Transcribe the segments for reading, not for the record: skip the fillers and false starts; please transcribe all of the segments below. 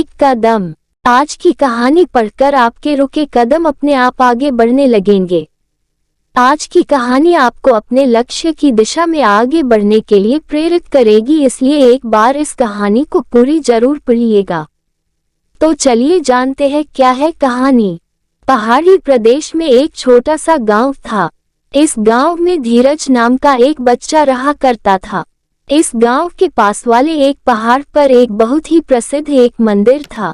एक कदम। आज की कहानी पढ़कर आपके रुके कदम अपने आप आगे बढ़ने लगेंगे। आज की कहानी आपको अपने लक्ष्य की दिशा में आगे बढ़ने के लिए प्रेरित करेगी, इसलिए एक बार इस कहानी को पूरी जरूर पढ़िएगा। तो चलिए जानते हैं क्या है कहानी। पहाड़ी प्रदेश में एक छोटा सा गांव था। इस गांव में धीरज नाम का एक बच्चा रहा करता था। इस गांव के पास वाले एक पहाड़ पर एक बहुत ही प्रसिद्ध एक मंदिर था।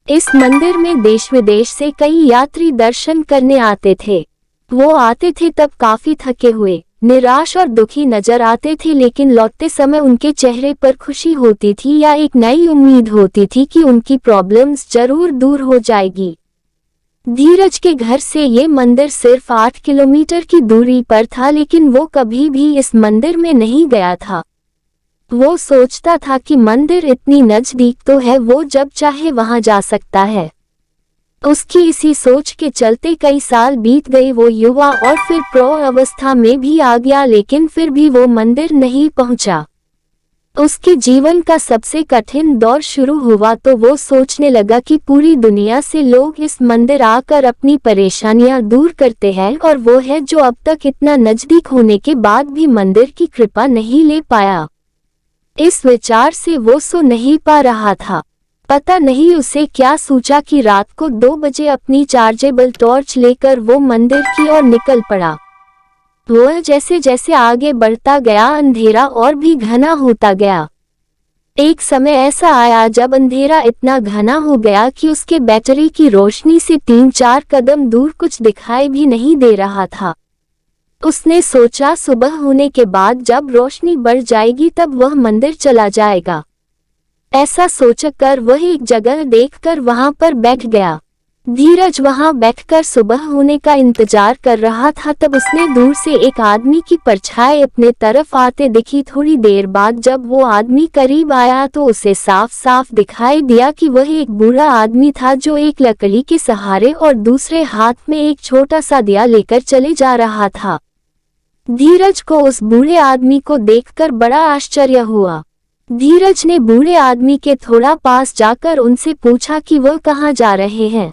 इस मंदिर में देश विदेश से कई यात्री दर्शन करने आते थे। वो आते थे तब काफी थके हुए, निराश और दुखी नजर आते थे, लेकिन लौटते समय उनके चेहरे पर खुशी होती थी या एक नई उम्मीद होती थी कि उनकी प्रॉब्लम्स जरूर दूर हो जाएगी। धीरज के घर से ये मंदिर सिर्फ 8 किलोमीटर की दूरी पर था, लेकिन वो कभी भी इस मंदिर में नहीं गया था। वो सोचता था कि मंदिर इतनी नजदीक तो है, वो जब चाहे वहां जा सकता है। उसकी इसी सोच के चलते कई साल बीत गए। वो युवा और फिर प्रौढ़ अवस्था में भी आ गया, लेकिन फिर भी वो मंदिर नहीं पहुंचा। उसके जीवन का सबसे कठिन दौर शुरू हुआ तो वो सोचने लगा कि पूरी दुनिया से लोग इस मंदिर आकर अपनी परेशानियां दूर करते हैं, और वो है जो अब तक इतना नजदीक होने के बाद भी मंदिर की कृपा नहीं ले पाया। इस विचार से वो सो नहीं पा रहा था। पता नहीं उसे क्या सूझा कि रात को 2 बजे अपनी चार्जेबल टॉर्च लेकर वो मंदिर की ओर निकल पड़ा। वह जैसे जैसे आगे बढ़ता गया, अंधेरा और भी घना होता गया। एक समय ऐसा आया जब अंधेरा इतना घना हो गया कि उसके बैटरी की रोशनी से 3-4 कदम दूर कुछ दिखाई भी नहीं दे रहा था। उसने सोचा सुबह होने के बाद जब रोशनी बढ़ जाएगी तब वह मंदिर चला जाएगा। ऐसा सोचकर वह एक जगह देखकर वहां पर बैठ गया। धीरज वहां बैठकर सुबह होने का इंतजार कर रहा था। तब उसने दूर से एक आदमी की परछाई अपने तरफ आते दिखी। थोड़ी देर बाद जब वो आदमी करीब आया तो उसे साफ साफ दिखाई दिया कि वह एक बूढ़ा आदमी था जो एक लकड़ी के सहारे और दूसरे हाथ में एक छोटा सा दिया लेकर चले जा रहा था। धीरज को उस बूढ़े आदमी को देखकर बड़ा आश्चर्य हुआ। धीरज ने बूढ़े आदमी के थोड़ा पास जाकर उनसे पूछा कि वह कहाँ जा रहे हैं।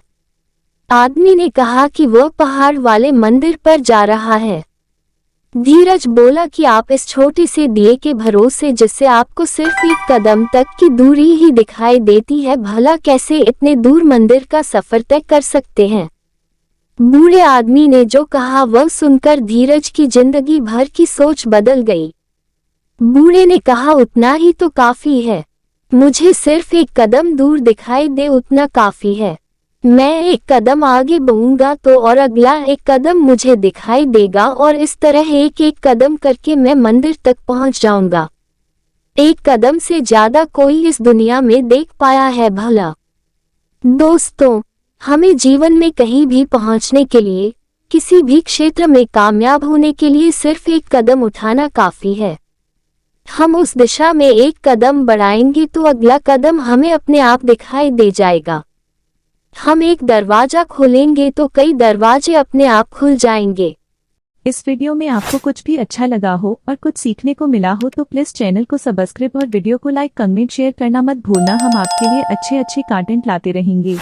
आदमी ने कहा कि वह पहाड़ वाले मंदिर पर जा रहा है। धीरज बोला कि आप इस छोटे से दिए के भरोसे, जिससे आपको सिर्फ एक कदम तक की दूरी ही दिखाई देती है, भला कैसे इतने दूर मंदिर का सफर तय कर सकते हैं। बूढ़े आदमी ने जो कहा वह सुनकर धीरज की जिंदगी भर की सोच बदल गई। बूढ़े ने कहा, उतना ही तो काफी है। मुझे सिर्फ एक कदम दूर दिखाई दे उतना काफी है। मैं एक कदम आगे बढ़ूंगा तो और अगला एक कदम मुझे दिखाई देगा, और इस तरह एक एक कदम करके मैं मंदिर तक पहुंच जाऊंगा। एक कदम से ज्यादा कोई इस दुनिया में देख पाया है भला। दोस्तों, हमें जीवन में कहीं भी पहुंचने के लिए, किसी भी क्षेत्र में कामयाब होने के लिए सिर्फ एक कदम उठाना काफी है। हम उस दिशा में एक कदम बढ़ाएंगे तो अगला कदम हमें अपने आप दिखाई दे जाएगा। हम एक दरवाजा खोलेंगे तो कई दरवाजे अपने आप खुल जाएंगे। इस वीडियो में आपको कुछ भी अच्छा लगा हो और कुछ सीखने को मिला हो तो प्लीज चैनल को सब्सक्राइब और वीडियो को लाइक, कमेंट, शेयर करना मत भूलना। हम आपके लिए अच्छे कंटेंट लाते रहेंगे।